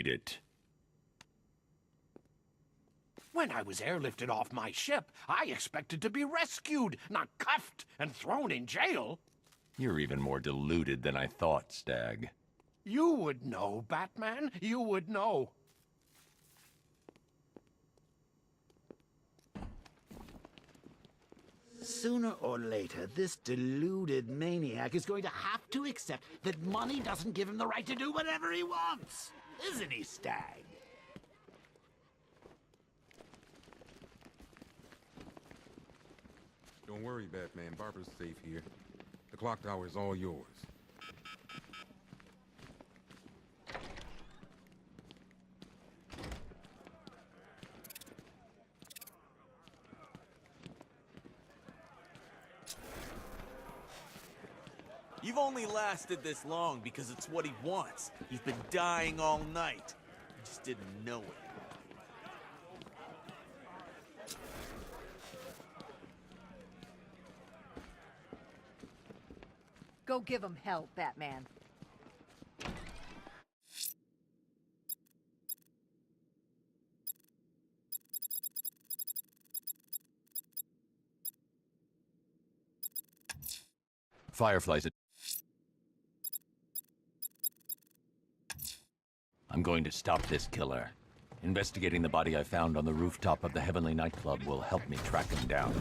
made it. When I was airlifted off my ship, I expected to be rescued, not cuffed and thrown in jail. You're even more deluded than I thought, Stag. You would know, Batman. You would know. Sooner or later, this deluded maniac is going to have to accept that money doesn't give him the right to do whatever he wants. Isn't he, Stag? Don't worry, Batman. Barbara's safe here. The clock tower is all yours. You've only lasted this long because it's what he wants. He's been dying all night. You just didn't know it. Go give him hell, Batman. Fireflies. I'm going to stop this killer. Investigating the body I found on the rooftop of the Heavenly Nightclub will help me track him down.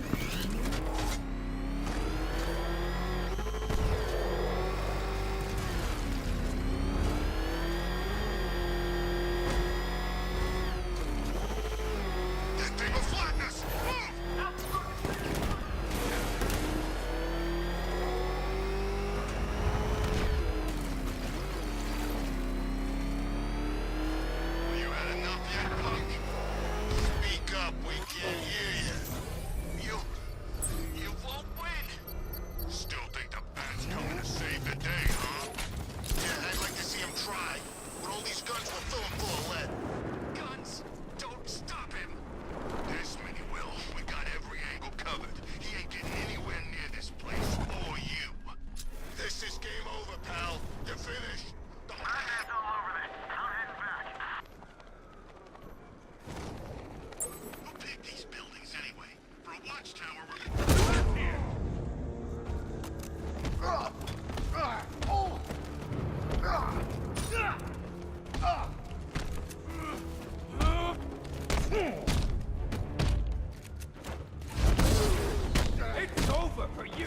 It's over for you!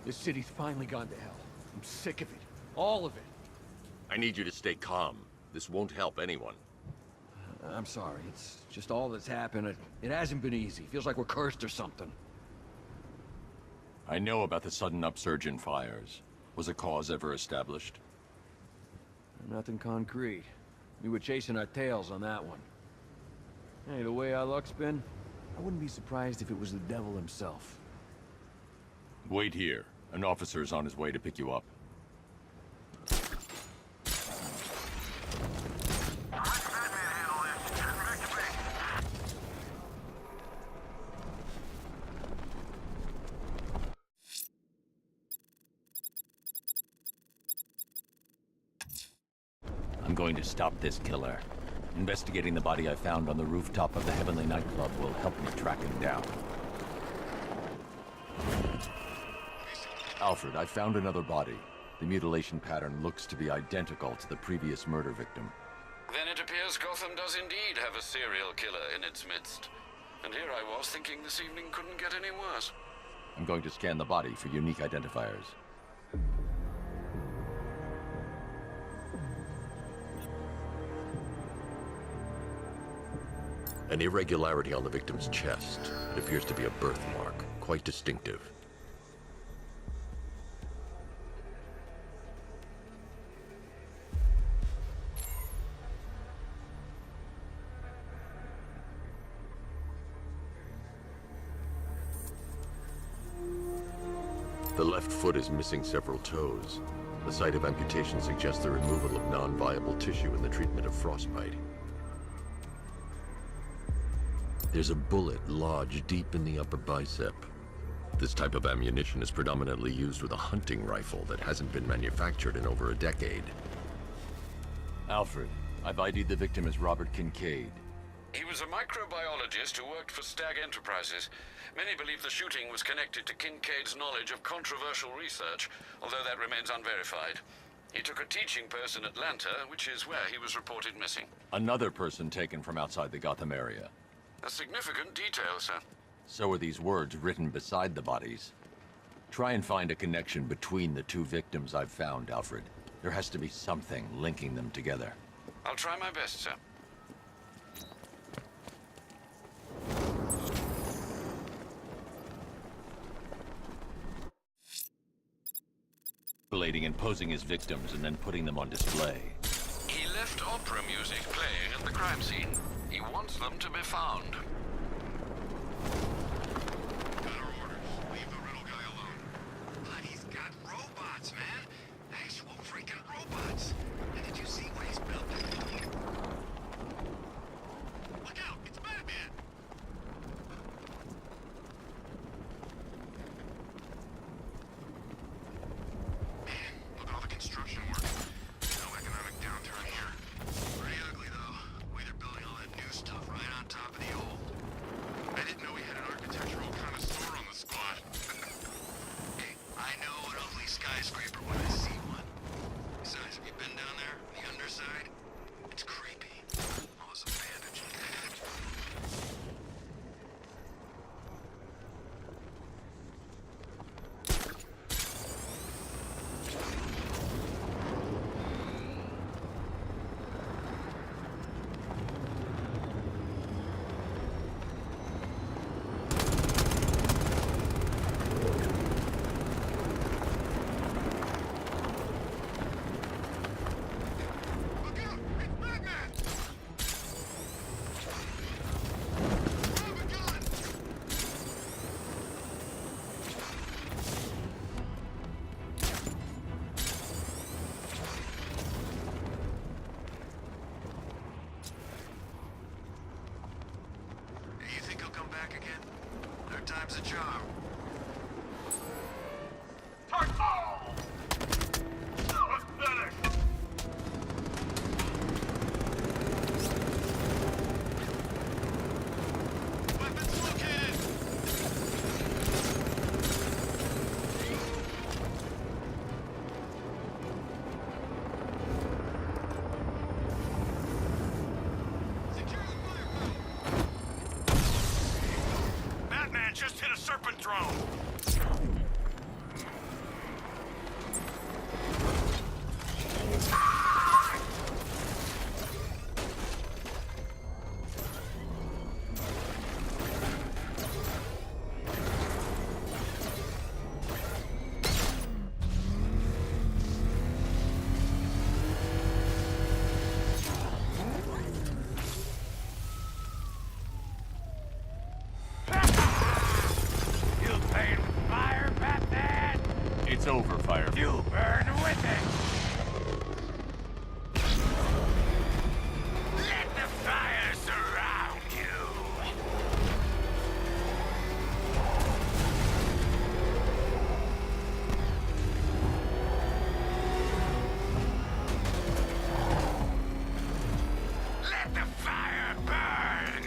This city's finally gone to hell. I'm sick of it. All of it. I need you to stay calm. This won't help anyone. I'm sorry. It's just all that's happened. It hasn't been easy. Feels like we're cursed or something. I know about the sudden upsurge in fires. Was a cause ever established? Nothing concrete. We were chasing our tails on that one. Hey, the way our luck's been, I wouldn't be surprised if it was the devil himself. Wait here. An officer is on his way to pick you up. I'm going to stop this killer. Investigating the body I found on the rooftop of the Heavenly Nightclub will help me track him down. Alfred, I found another body. The mutilation pattern looks to be identical to the previous murder victim. Then it appears Gotham does indeed have a serial killer in its midst. And here I was thinking this evening couldn't get any worse. I'm going to scan the body for unique identifiers. An irregularity on the victim's chest. It appears to be a birthmark, quite distinctive. The left foot is missing several toes. The site of amputation suggests the removal of non-viable tissue in the treatment of frostbite. There's a bullet lodged deep in the upper bicep. This type of ammunition is predominantly used with a hunting rifle that hasn't been manufactured in over a decade. Alfred, I've ID'd the victim as Robert Kincaid. He was a microbiologist who worked for Stag Enterprises. Many believe the shooting was connected to Kincaid's knowledge of controversial research, although that remains unverified. He took a teaching post in Atlanta, which is where he was reported missing. Another person taken from outside the Gotham area. A significant detail, sir. So are these words written beside the bodies. Try and find a connection between the two victims I've found, Alfred. There has to be something linking them together. I'll try my best, sir. Manipulating and posing as victims and then putting them on display. He left opera music playing at the crime scene. He wants them to be found. Got our orders. Leave the riddle guy alone. But he's got robots, man. Actual freaking robots. And did you see what he's built? Look out! It's Batman! Man, look at all the construction work. No economic downturn here. Pretty ugly, though. The way they're building all that new stuff right on top of the old. I didn't know we had an architectural connoisseur on the squad. Hey, I know an ugly skyscraper when I see one. Besides, have you been down there, on the underside? It's creepy. All this bandage. Look out! It's Batman! Grab a gun! Hey, you think he'll come back again? Third time's a charm. Weapons located! Secure the firepower! Batman just hit a serpent drone! You playing with fire, Batman? It's over, Fire. You burn with it! Let the fire surround you! Let the fire burn!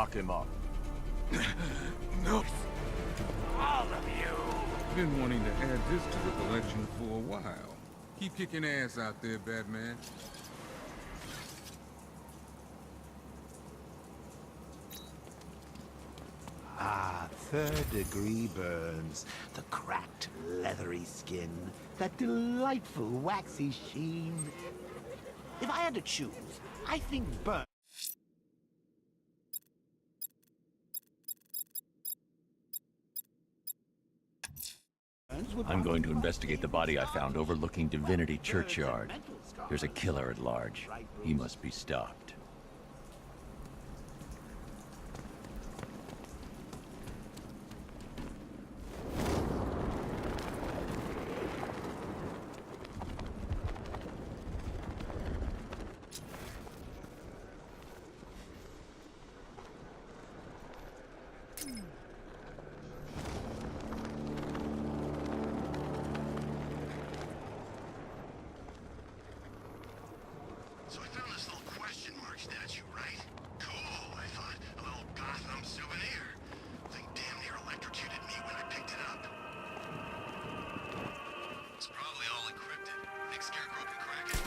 lock him up. No. All of you! Been wanting to add this to the collection for a while. Keep kicking ass out there, Batman. Ah, third-degree burns. The cracked, leathery skin. That delightful, waxy sheen. If I had to choose, I think burns would... I'm going to investigate the body I found overlooking Divinity Churchyard. There's a killer at large. He must be stopped. So I found this little question mark statue, right? Cool, I thought. A little Gotham souvenir. Thing damn near electrocuted me when I picked it up. It's probably all encrypted. Think Scarecrow can crack it?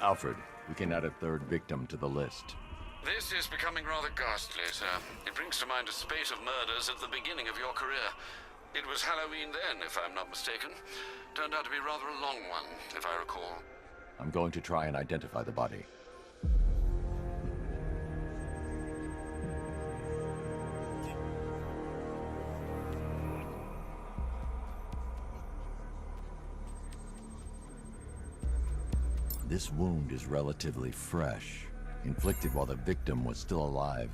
Alfred, we can add a third victim to the list. This is becoming rather ghastly, sir. It brings to mind a spate of murders at the beginning of your career. It was Halloween then, if I'm not mistaken. Turned out to be rather a long one, if I recall. I'm going to try and identify the body. This wound is relatively fresh, inflicted while the victim was still alive.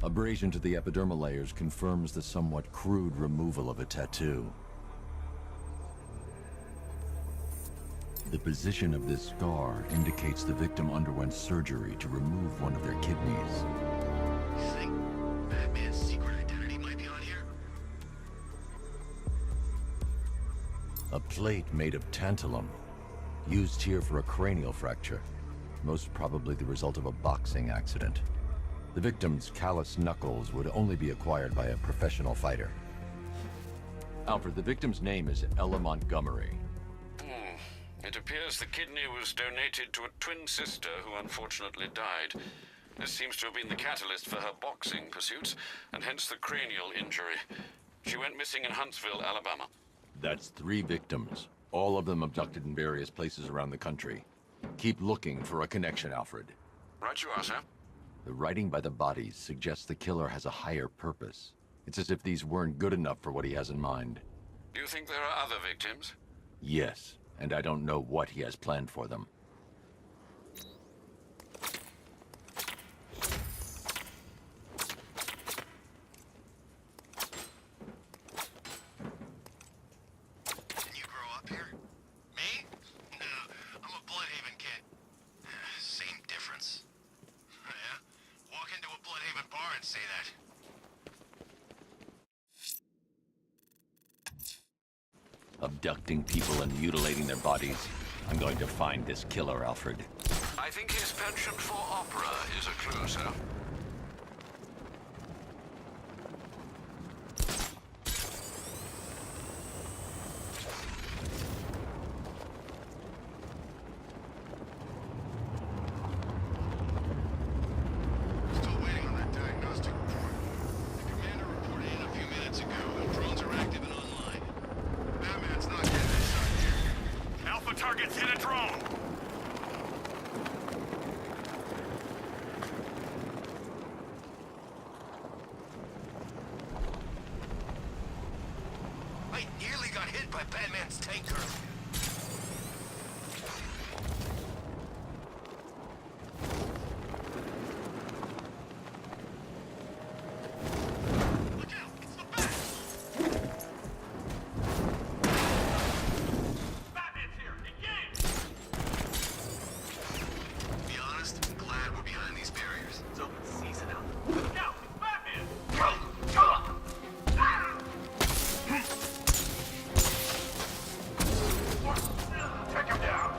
Abrasion to the epidermal layers confirms the somewhat crude removal of a tattoo. The position of this scar indicates the victim underwent surgery to remove one of their kidneys. You think Batman's secret identity might be on here? A plate made of tantalum, used here for a cranial fracture, most probably the result of a boxing accident. The victim's calloused knuckles would only be acquired by a professional fighter. Alfred, the victim's name is Ella Montgomery. It appears the kidney was donated to a twin sister who unfortunately died. This seems to have been the catalyst for her boxing pursuits, and hence the cranial injury. She went missing in Huntsville, Alabama. That's 3 victims, all of them abducted in various places around the country. Keep looking for a connection, Alfred. Right you are, sir. The writing by the bodies suggests the killer has a higher purpose. It's as if these weren't good enough for what he has in mind. Do you think there are other victims? Yes, and I don't know what he has planned for them. Didn't you grow up here? Me? No, I'm a Bloodhaven kid. Same difference. Yeah? Walk into a Bloodhaven bar and say that. Abducting people and mutilating their bodies. I'm going to find this killer, Alfred. I think his penchant for opera is a clue, sir. Still waiting on that diagnostic report. The commander reported in a few minutes ago, and drones are active and online. Batman's not getting this out here. Alpha targets hit a drone! I nearly got hit by Batman's tanker. Look out! It's the Bat! Batman's here! Engage! To be honest, I'm glad we're behind these barriers. It's open season out. Look out! It's Batman! Take him down!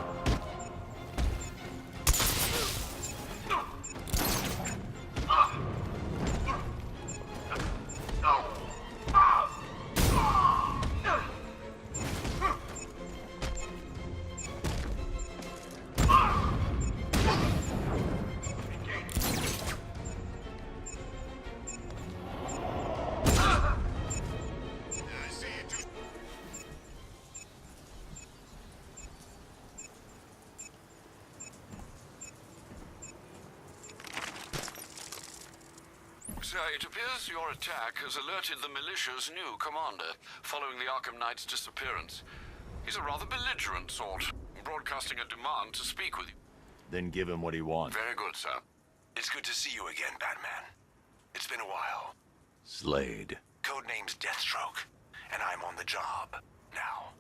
Sir, it appears your attack has alerted the militia's new commander, following the Arkham Knight's disappearance. He's a rather belligerent sort, broadcasting a demand to speak with you. Then give him what he wants. Very good, sir. It's good to see you again, Batman. It's been a while. Slade. Codename's Deathstroke, and I'm on the job now.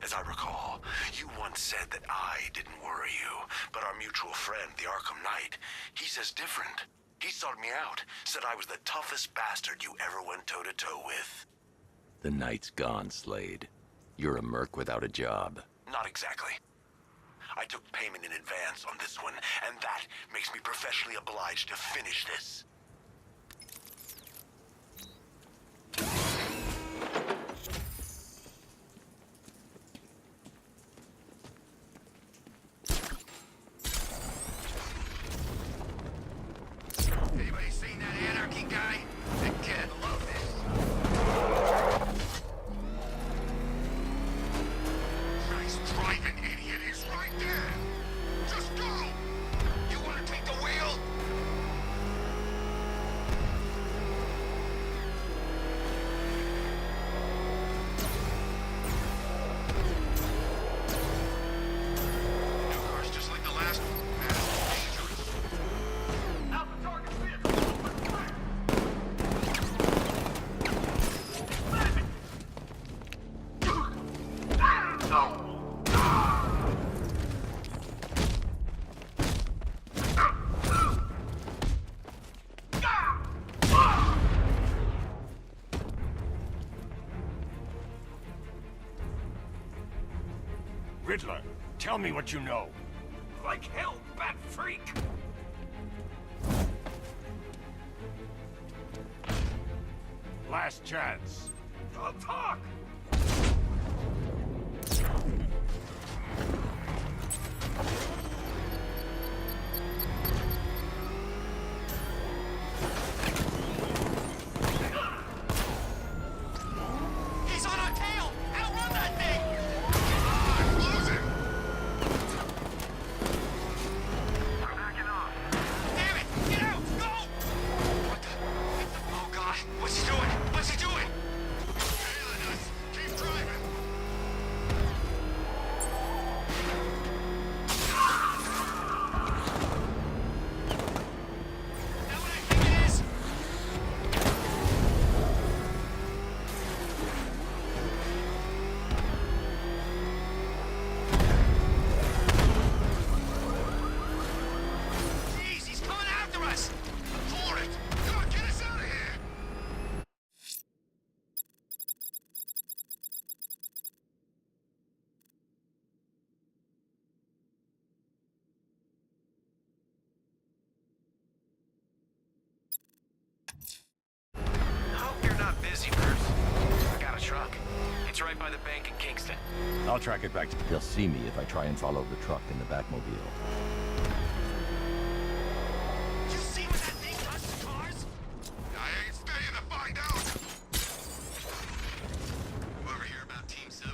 As I recall, you once said that I didn't worry you, but our mutual friend, the Arkham Knight, he says different. He sought me out, said I was the toughest bastard you ever went toe-to-toe with. The night's gone, Slade. You're a merc without a job. Not exactly. I took payment in advance on this one, and that makes me professionally obliged to finish this. Anybody seen that anarchy guy? That kid loved this. Nice driving, idiot. He's right there. Just go. You want to take the wheel? New car's just like the last one. Dangerous. Alpha target vehicle. Open fire. Riddler, tell me what you know. Like hell, bat freak! Last chance. I'll talk! He's on our tail! Outrun that thing! Come on, lose him! I'm backing off. Damn it! Get out! Go! What the? Oh, God. What's he doing? What's he doing? Tailing us. Keep driving. Is that what I think it is? Jeez, he's coming after us! For it! Come on, get us out of here! Hope you're not busy, Bruce. I got a truck. It's right by the bank in Kingston. I'll track it back. They'll see me if I try and follow the truck in the Batmobile. You see what that thing does to cars? I ain't staying to find out! Whoever hear about Team 7?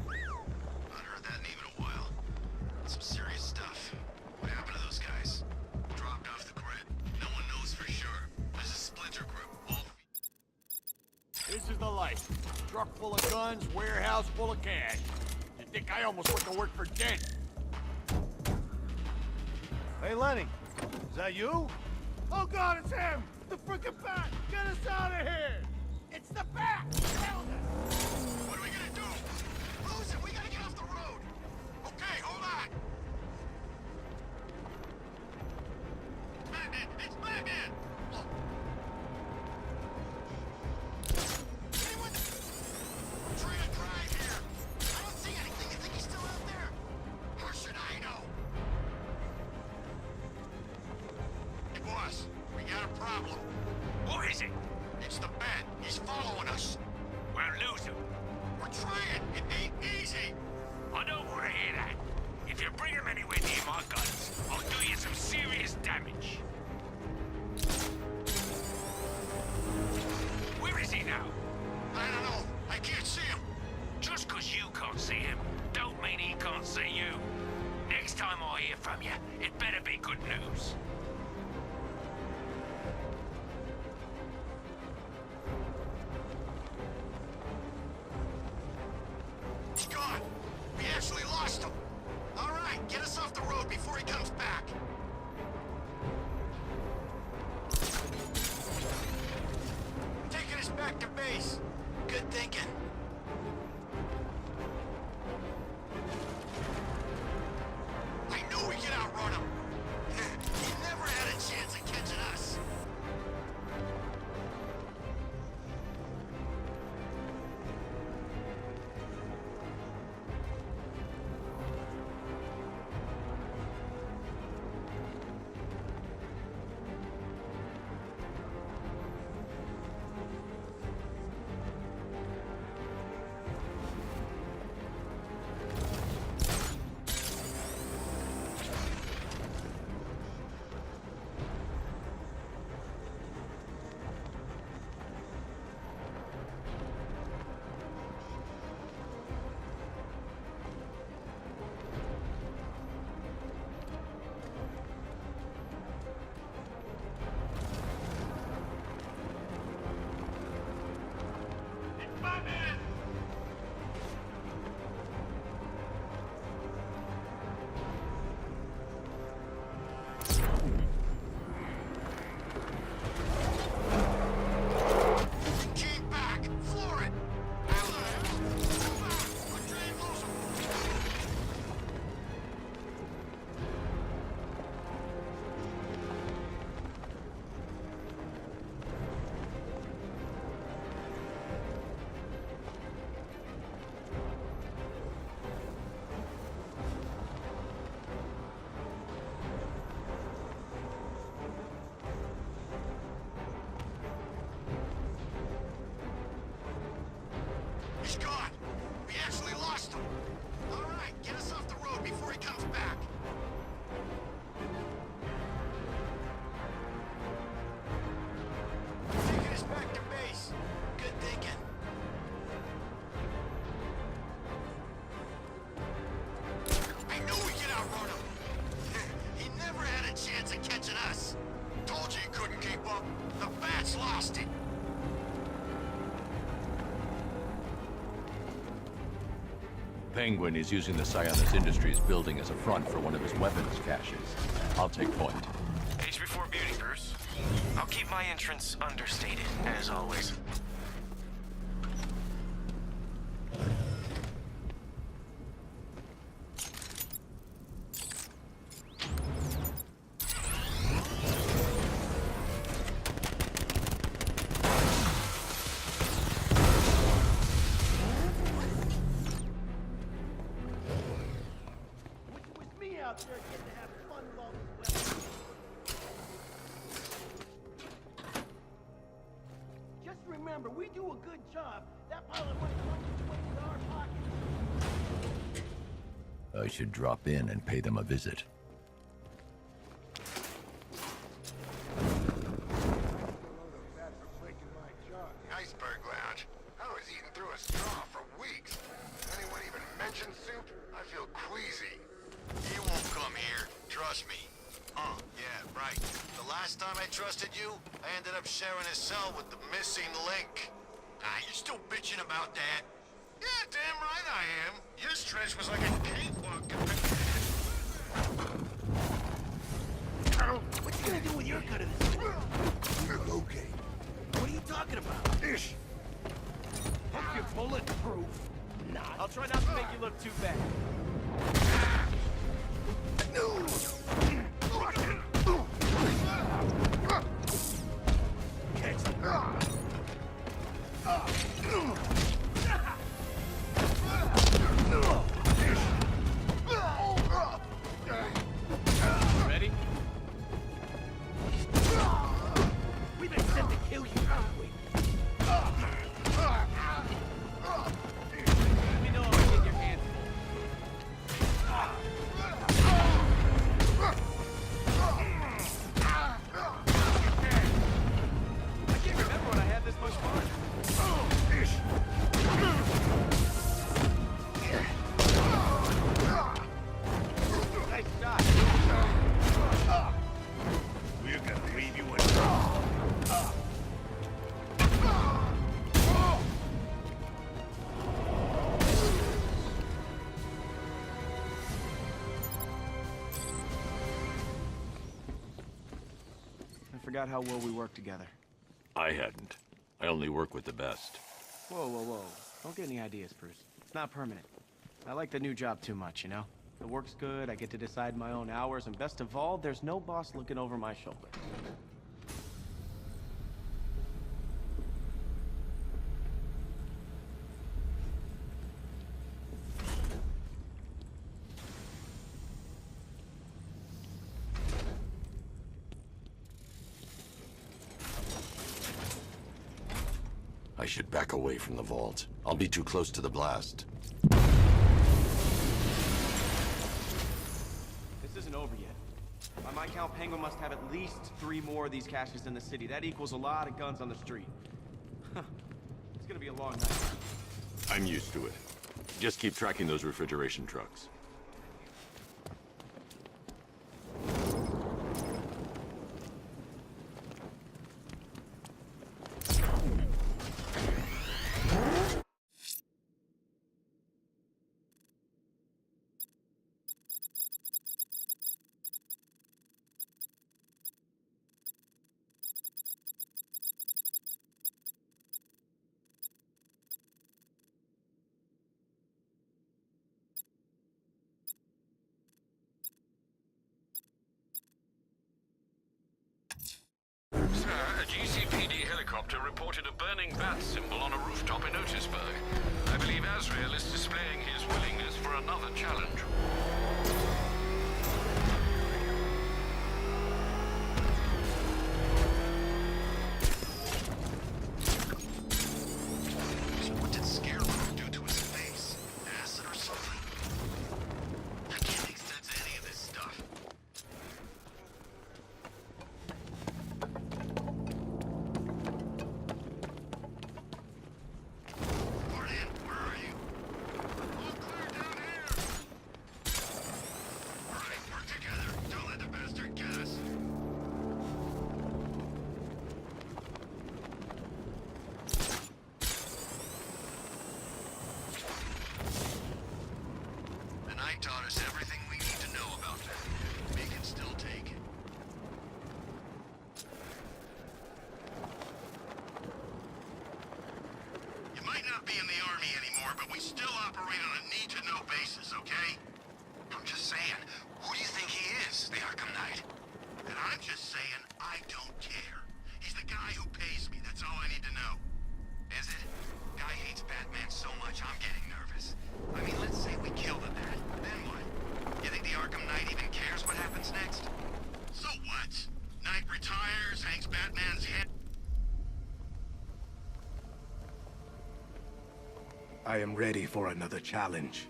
Not heard that name in a while. Some serious stuff. What happened to those guys? Dropped off the grid. No one knows for sure. There's a splinter group. All This is the life. Truck full of guns, warehouse full of cash. You think I almost went to work for Dent? Hey, Lenny. Is that you? Oh, God, it's him! The frickin' Bat! Get us out of here! It's the Bat! Found us! What are we gonna do? Lose it! We gotta get off the road! Okay, hold on! Batman! It's Batman! Look. Anyone? I'm trying to drive here. I don't see anything. You think he's still out there? How should I know? Hey, boss. We got a problem. Who is it? It's the Bat. He's following us. We'll lose him. We're trying. It ain't easy. I don't want to hear that. If you bring him anywhere near my guns, I'll do you some serious damage. Where is he now? I don't know. I can't see him. Just 'cause you can't see him, don't mean he can't see you. Next time I hear from you, it better be good news. base. Good thinking. I knew we could outrun him. He never had a chance of catching us. He's gone. We actually lost him. All right, get us off the road before he comes back. Taking us back to base. Good thinking. I knew we could outrun him. He never had a chance of catching us. Told you he couldn't keep up. The Bats lost it. Penguin is using the Sionis Industries building as a front for one of his weapons caches. I'll take point. Age before beauty, Bruce. I'll keep my entrance understated, as always. Out there getting to have fun with all these weapons. Just remember, we do a good job. That pilot might come into our pocket. I should drop in and pay them a visit. Iceberg Lounge. I was eating through a straw for weeks. Anyone even mention soup? I feel queasy. He won't come here. Trust me. Yeah, right. The last time I trusted you, I ended up sharing a cell with the missing link. You still bitching about that? Yeah, damn right I am. Your stretch was like a cakewalk. What you gonna do with your cut of this? You're okay. What are you talking about? Ish. Hope you're bulletproof. Not. I'll try not to make you look too bad. Ready? We've been sent to kill you, haven't we? Let me know if I get your hands I can't remember when I had this much fun. Nice shot. We're gonna leave you alone. I forgot how well we worked together. I hadn't. I only work with the best. Whoa, whoa, whoa. Don't get any ideas, Bruce. It's not permanent. I like the new job too much, you know? The work's good, I get to decide my own hours, and best of all, there's no boss looking over my shoulder. I should back away from the vault. I'll be too close to the blast. This isn't over yet. By my count, Penguin must have at least 3 more of these caches in the city. That equals a lot of guns on the street. It's gonna be a long night. I'm used to it. Just keep tracking those refrigeration trucks. Sir, a GCPD helicopter reported a burning bat symbol on a rooftop in Otisburg. I believe Azrael is displaying his willingness for another challenge. So what did Scarecrow do to his face? Acid or something? I can't make sense of any of this stuff. Martin, where are you? All clear down here! Alright, work together. Don't let the bastard get us. The night taught us everything we need to know about them. We can still take it. You might not be in the army anymore, but we still operate on a need-to-know basis, okay? I'm just saying, who do you think he is, the Arkham Knight? And I'm just saying, I don't care. He's the guy who pays me, that's all I need to know. Is it? Guy hates Batman so much, I'm getting nervous. I mean, let's say we kill the Bat, then what? You think the Arkham Knight even cares what happens next? So what? Knight retires, hangs Batman's head. I am ready for another challenge.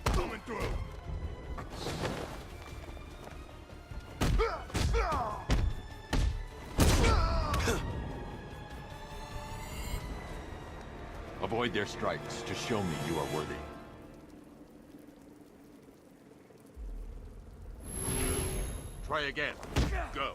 Coming through. Avoid their strikes to show me you are worthy. Try again. Go.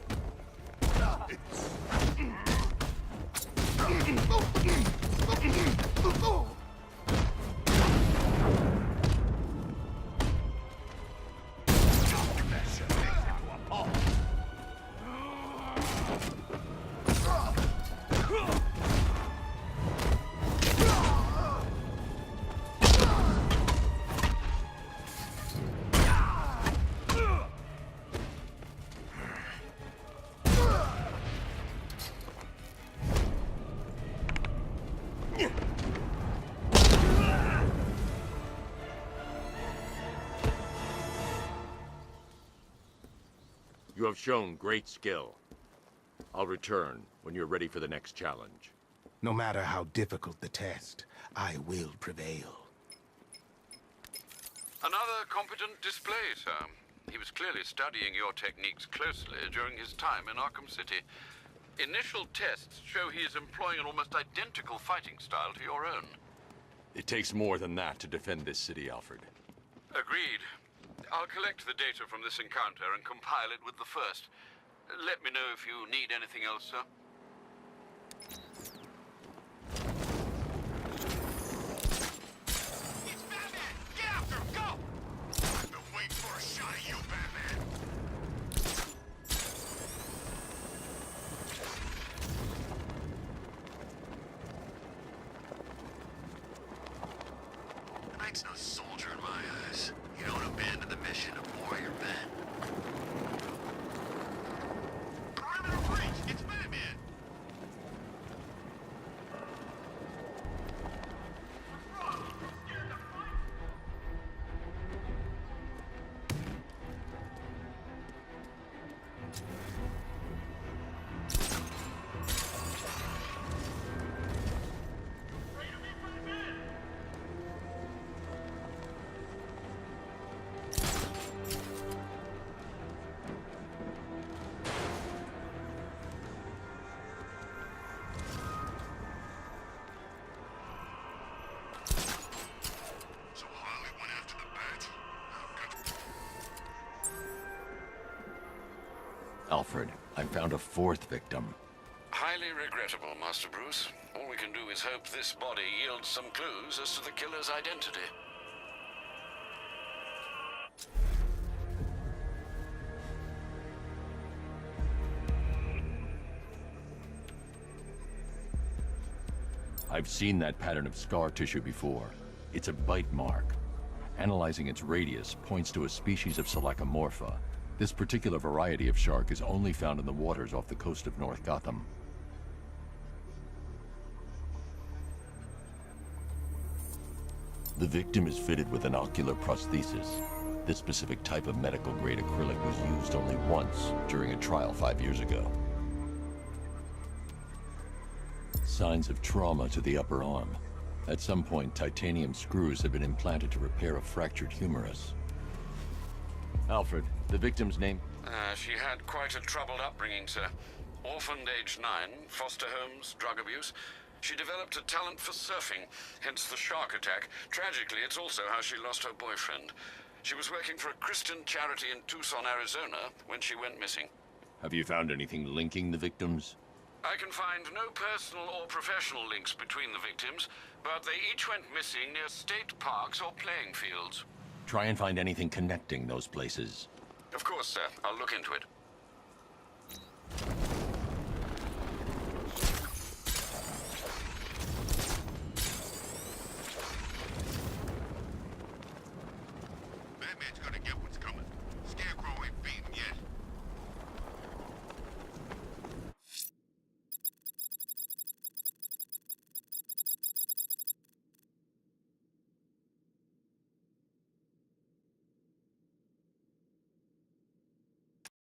You have shown great skill. I'll return when you're ready for the next challenge. No matter how difficult the test, I will prevail. Another competent display, sir. He was clearly studying your techniques closely during his time in Arkham City. Initial tests show he is employing an almost identical fighting style to your own. It takes more than that to defend this city, Alfred. Agreed. I'll collect the data from this encounter and compile it with the first. Let me know if you need anything else, sir. It's Batman! Get after him! Go! I've been waiting for a shot at you, Batman! Knight's no soldier in my eyes. You don't abandon the mission of warrior men. Perimeter breach! It's Batman! So Harley went after the bat. Alfred, I found a fourth victim. Highly regrettable, Master Bruce. All we can do is hope this body yields some clues as to the killer's identity. I've seen that pattern of scar tissue before. It's a bite mark. Analyzing its radius points to a species of Selachomorpha. This particular variety of shark is only found in the waters off the coast of North Gotham. The victim is fitted with an ocular prosthesis. This specific type of medical-grade acrylic was used only once during a trial 5 years ago. Signs of trauma to the upper arm. At some point, titanium screws have been implanted to repair a fractured humerus. Alfred, the victim's name? She had quite a troubled upbringing, sir. Orphaned age 9, foster homes, drug abuse. She developed a talent for surfing, hence the shark attack. Tragically, it's also how she lost her boyfriend. She was working for a Christian charity in Tucson, Arizona, when she went missing. Have you found anything linking the victims? I can find no personal or professional links between the victims, but they each went missing near state parks or playing fields. Try and find anything connecting those places. Of course, sir. I'll look into it.